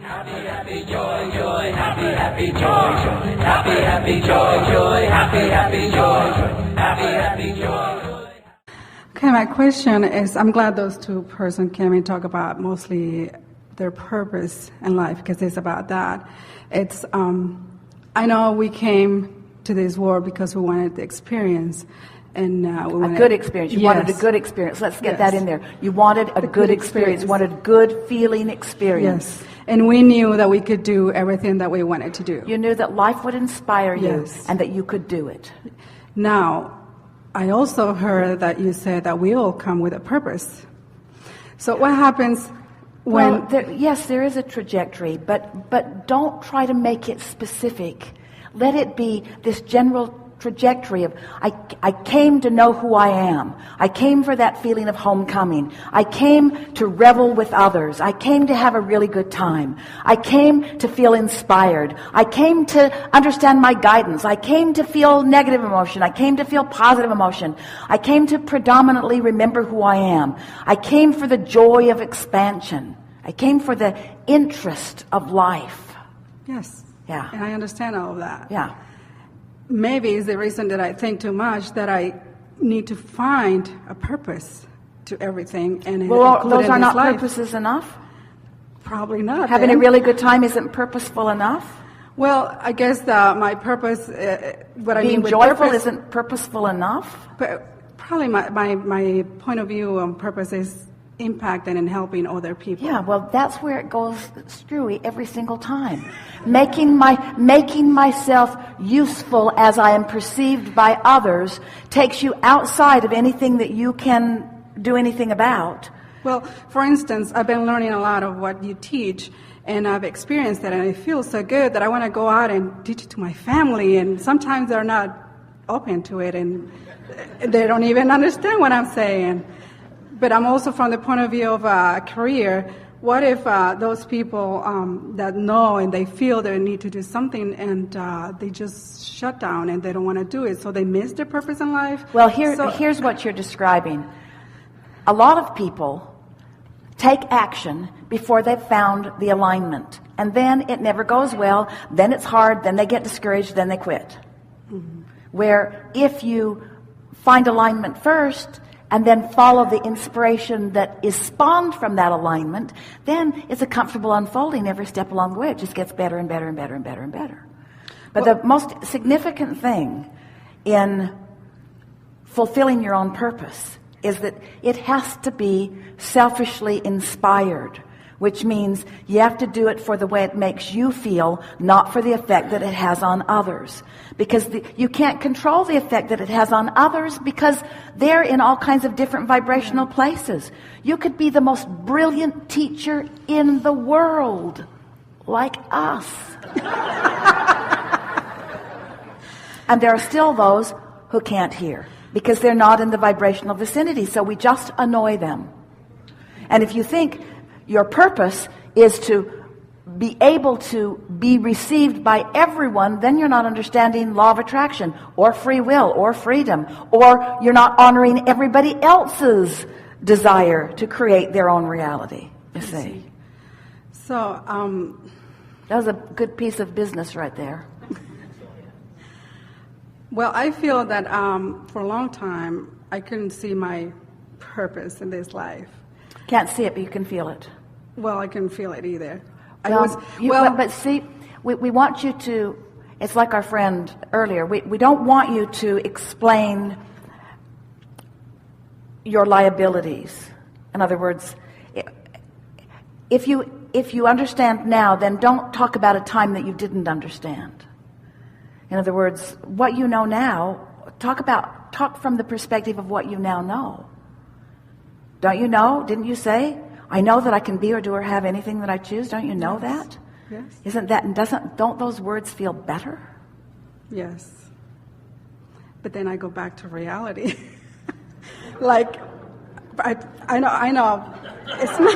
Happy, happy, joy, joy, happy, happy, joy, joy, happy, happy, joy, joy, happy, happy, joy, joy, happy, happy, joy. Okay, my question is, I'm glad those two persons came and talk about mostly their purpose in life, because it's about that. It's, I know we came to this world because we wanted the experience. And a good experience. You wanted a good experience. Let's get that in there. You wanted a good experience. Wanted a good feeling experience. Yes. And we knew that we could do everything that we wanted to do. You knew that life would inspire you and that you could do it. Now, I also heard that you said that we all come with a purpose. So what happens when... Well, yes, there is a trajectory, but don't try to make it specific. Let it be this general trajectory of, I came to know who I am. I came for that feeling of homecoming. I came to revel with others. I came to have a really good time. I came to feel inspired. I came to understand my guidance. I came to feel negative emotion. I came to feel positive emotion. I came to predominantly remember who I am. I came for the joy of expansion. I came for the interest of life. Yes. Yeah. And I understand all of that. Yeah. Maybe it's the reason that I think too much, that I need to find a purpose to everything. And well, those are not purposes enough? Probably not. Having a really good time isn't purposeful enough? Well, I guess my purpose, what I mean with being joyful purpose, isn't purposeful enough? But probably my point of view on purpose is impacting and helping other people. Yeah, well, that's where it goes screwy every single time. Making myself useful as I am perceived by others takes you outside of anything that you can do anything about. Well, for instance, I've been learning a lot of what you teach, and I've experienced that, and I feel so good that I want to go out and teach it to my family, and sometimes they're not open to it, and they don't even understand what I'm saying. But I'm also from the point of view of a career. What if those people that know and they feel they need to do something and they just shut down and they don't want to do it, so they miss their purpose in life? Well, here's what you're describing. A lot of people take action before they've found the alignment. And then it never goes well. Then it's hard. Then they get discouraged. Then they quit. Mm-hmm. Where if you find alignment first and then follow the inspiration that is spawned from that alignment, then it's a comfortable unfolding every step along the way. It just gets better and better and better and better and better. But the most significant thing in fulfilling your own purpose is that it has to be selfishly inspired, which means you have to do it for the way it makes you feel, not for the effect that it has on others. Because you can't control the effect that it has on others because they're in all kinds of different vibrational places. You could be the most brilliant teacher in the world, like us. And there are still those who can't hear because they're not in the vibrational vicinity, so we just annoy them. And if you think your purpose is to be able to be received by everyone, then you're not understanding law of attraction or free will or freedom, or you're not honoring everybody else's desire to create their own reality, you see. So, that was a good piece of business right there. Well, I feel that for a long time, I couldn't see my purpose in this life. Can't see it, but you can feel it. Well, I couldn't feel it either. But see, we want you to, it's like our friend earlier, we don't want you to explain your liabilities. In other words, if you understand now, then don't talk about a time that you didn't understand. In other words, what you know now, talk from the perspective of what you now know. Don't you know? Didn't you say, I know that I can be or do or have anything that I choose? Don't you know that? Yes. Don't those words feel better? Yes. But then I go back to reality. Like, I know. It's not.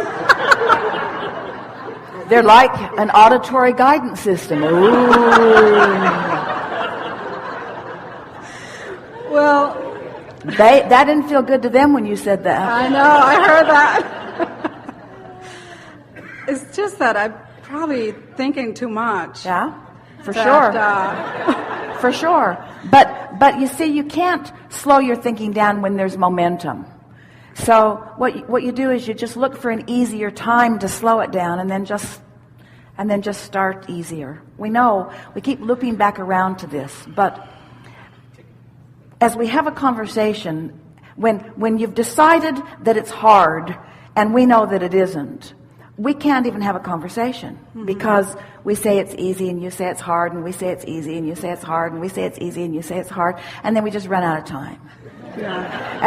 They're like an auditory guidance system. Ooh. Well, that didn't feel good to them when you said that. I know, I heard that. It's just that I probably thinking too much. Yeah, for That, sure. For sure. But you see, you can't slow your thinking down when there's momentum. So what you do is you just look for an easier time to slow it down, and then just start easier. We know we keep looping back around to this, but as we have a conversation, when you've decided that it's hard and we know that it isn't, we can't even have a conversation because we say it's easy and you say it's hard, and we say it's easy and you say it's hard, and we say it's easy and you say it's hard, and then we just run out of time. yeah.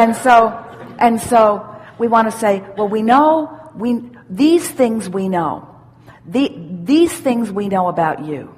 And so we want to say, well, we know these things we know. These things we know about you.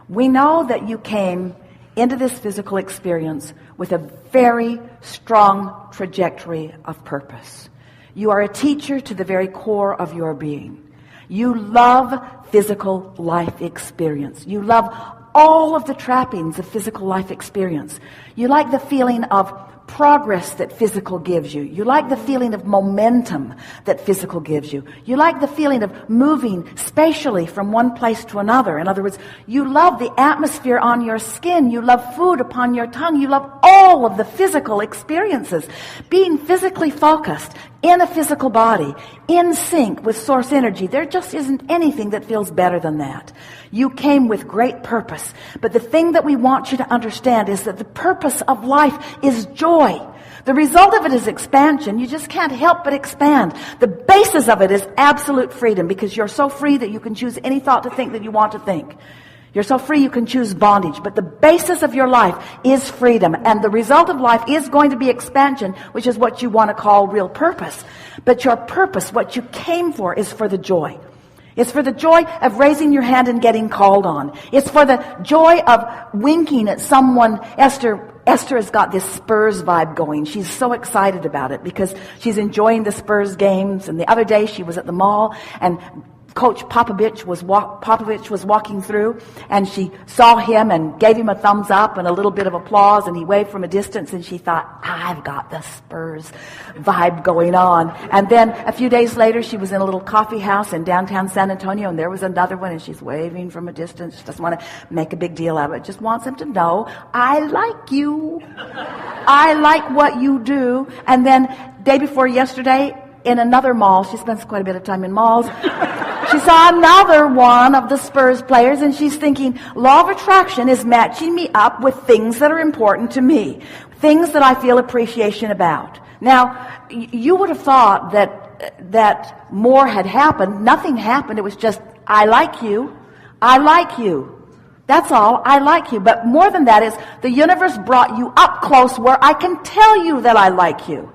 We know that you came into this physical experience with a very strong trajectory of purpose. You are a teacher to the very core of your being. You love physical life experience. You love all of the trappings of physical life experience. You like the feeling of progress that physical gives you. You like the feeling of momentum that physical gives you. You like the feeling of moving spatially from one place to another. In other words, you love the atmosphere on your skin. You love food upon your tongue. You love all of the physical experiences. Being physically focused in a physical body, in sync with source energy. There just isn't anything that feels better than that. You came with great purpose. But the thing that we want you to understand is that the purpose of life is joy. The result of it is expansion. You just can't help but expand. The basis of it is absolute freedom, because you're so free that you can choose any thought to think that you want to think. You're so free you can choose bondage. But the basis of your life is freedom. And the result of life is going to be expansion, which is what you want to call real purpose. But your purpose, what you came for, is for the joy. It's for the joy of raising your hand and getting called on. It's for the joy of winking at someone. Esther has got this Spurs vibe going. She's so excited about it because she's enjoying the Spurs games. And the other day she was at the mall, and Coach Popovich was walking through, and she saw him and gave him a thumbs up and a little bit of applause, and he waved from a distance, and she thought, I've got the Spurs vibe going on. And then a few days later, she was in a little coffee house in downtown San Antonio, and there was another one, and she's waving from a distance. She doesn't want to make a big deal out of it. Just wants him to know, I like you. I like what you do. And then day before yesterday, in another mall, she spends quite a bit of time in malls, she saw another one of the Spurs players, and she's thinking, law of attraction is matching me up with things that are important to me, things that I feel appreciation about. Now, you would have thought that more had happened. Nothing happened. It was just, I like you. I like you. That's all. I like you. But more than that is, the universe brought you up close where I can tell you that I like you.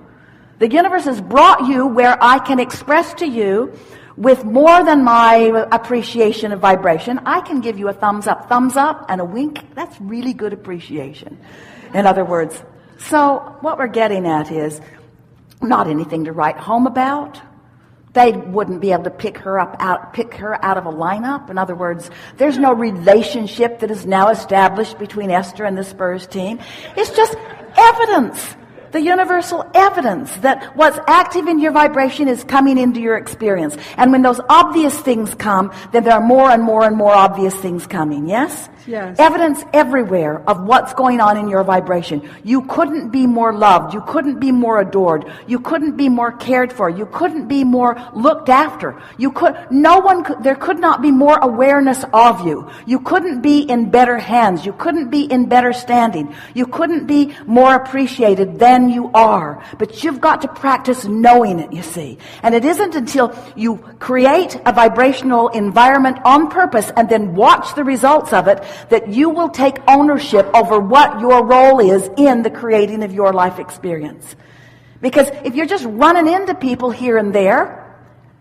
The universe has brought you where I can express to you with more than my appreciation of vibration. I can give you a thumbs up and a wink. That's really good appreciation, in other words. So what we're getting at is not anything to write home about. They wouldn't be able to pick her out of a lineup. In other words, there's no relationship that is now established between Esther and the Spurs team. It's just evidence. The universal evidence that what's active in your vibration is coming into your experience. And when those obvious things come, then there are more and more and more obvious things coming, yes? Yes. Evidence everywhere of what's going on in your vibration. You couldn't be more loved. You couldn't be more adored. You couldn't be more cared for. You couldn't be more looked after. There could not be more awareness of you. You couldn't be in better hands. You couldn't be in better standing. You couldn't be more appreciated than you are. But you've got to practice knowing it, you see. And it isn't until you create a vibrational environment on purpose and then watch the results of it that you will take ownership over what your role is in the creating of your life experience. Because if you're just running into people here and there,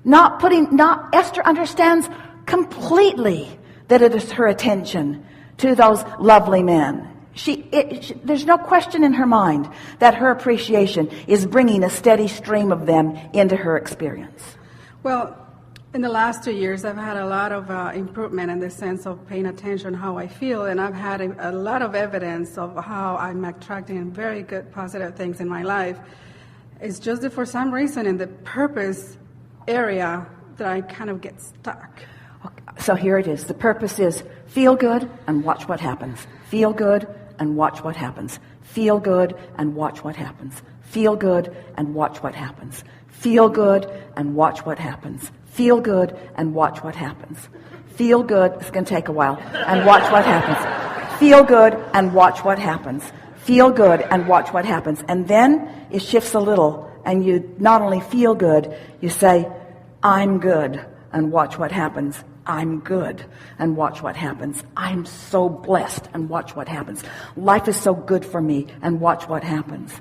Esther understands completely that it is her attention to those lovely men. There's no question in her mind that her appreciation is bringing a steady stream of them into her experience. Well, in the last 2 years, I've had a lot of improvement in the sense of paying attention how I feel, and I've had a lot of evidence of how I'm attracting very good, positive things in my life. It's just that for some reason in the purpose area that I kind of get stuck. So here it is. The purpose is feel good and watch what happens. Feel good and watch what happens. Feel good and watch what happens. Feel good and watch what happens. Feel good and watch what happens. Feel good and watch what happens. Feel good. It's going to take a while. And watch what happens. Feel good and watch what happens. Feel good and watch what happens. And then it shifts a little, and you not only feel good, you say, I'm good, and watch what happens. I'm good, and watch what happens. I'm so blessed, and watch what happens. Life is so good for me, and watch what happens.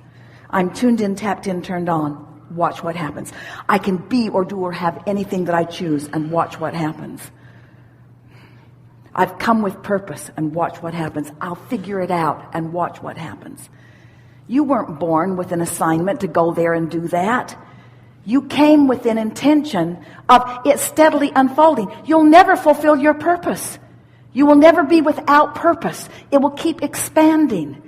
I'm tuned in, tapped in, turned on. Watch what happens. I can be or do or have anything that I choose, and watch what happens. I've come with purpose, and watch what happens. I'll figure it out, and watch what happens. You weren't born with an assignment to go there and do that. You came with an intention of it steadily unfolding. You'll never fulfill your purpose. You will never be without purpose. It will keep expanding.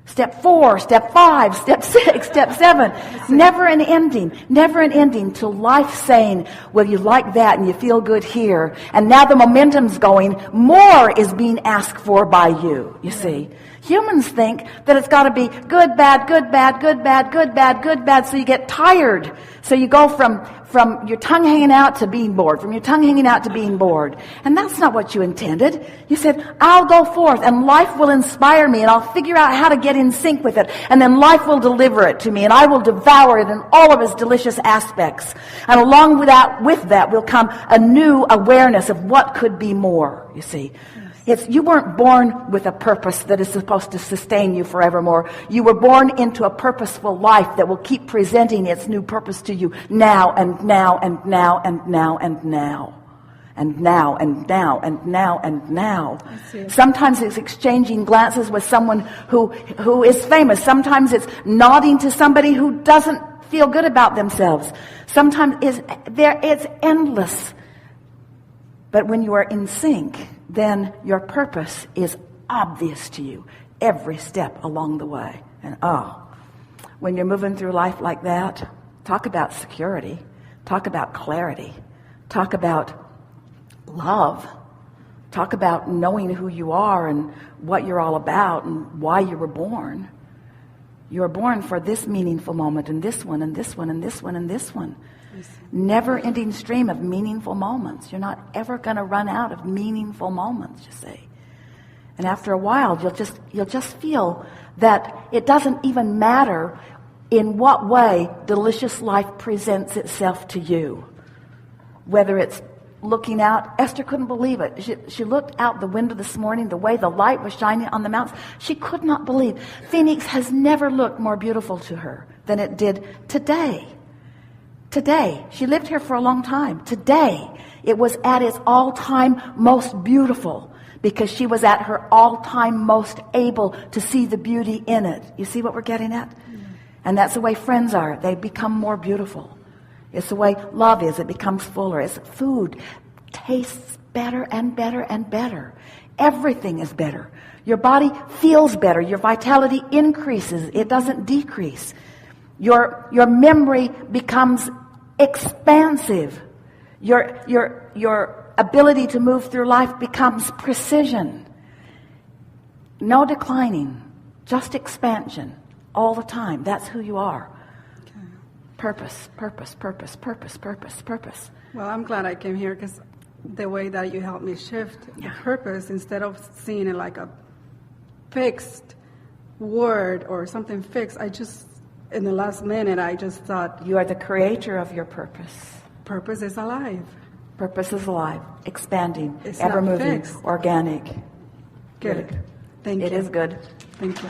Step 4, step 5, step 6, step 7. Never an ending till life saying, well, you like that and you feel good here. And now the momentum's going. More is being asked for by you, you see. Humans think that it's got to be good, bad, good, bad, good, bad, good, bad, good, bad. So you get tired. So you go from your tongue hanging out to being bored, from your tongue hanging out to being bored. And that's not what you intended. You said, I'll go forth and life will inspire me and I'll figure out how to get in sync with it. And then life will deliver it to me and I will devour it in all of its delicious aspects. And along with that will come a new awareness of what could be more, you see. You weren't born with a purpose that is supposed to sustain you forevermore. You were born into a purposeful life that will keep presenting its new purpose to you now and now and now and now and now. And now and now and now and now. Sometimes it's exchanging glances with someone who is famous. Sometimes it's nodding to somebody who doesn't feel good about themselves. Sometimes it's endless. But when you are in sync, then your purpose is obvious to you every step along the way. And when you're moving through life like that, talk about security, talk about clarity, talk about love, talk about knowing who you are and what you're all about and why you were born. You were born for this meaningful moment and this one and this one and this one and this one. Never-ending stream of meaningful moments. You're not ever going to run out of meaningful moments, you see. And after a while, you'll just feel that it doesn't even matter in what way delicious life presents itself to you. Whether it's looking out, Esther couldn't believe it. She looked out the window this morning, the way the light was shining on the mountains. She could not believe. Phoenix has never looked more beautiful to her than it did today. Today, she lived here for a long time. Today, it was at its all-time most beautiful because she was at her all-time most able to see the beauty in it. You see what we're getting at? And that's the way friends are. They become more beautiful. It's the way love is. It becomes fuller. It's food tastes better and better and better. Everything is better. Your body feels better. Your vitality increases. It doesn't decrease. Your memory becomes expansive. Your ability to move through life becomes precision. No declining, just expansion all the time. That's who you are. Okay. Purpose, purpose, purpose, purpose, purpose, purpose. Well, I'm glad I came here because the way that you helped me shift the purpose, instead of seeing it like a fixed word or something fixed, in the last minute, I just thought... You are the creator of your purpose. Purpose is alive. Purpose is alive, expanding, it's ever moving, fixed. organic. Good. Thank you. It is good. Thank you.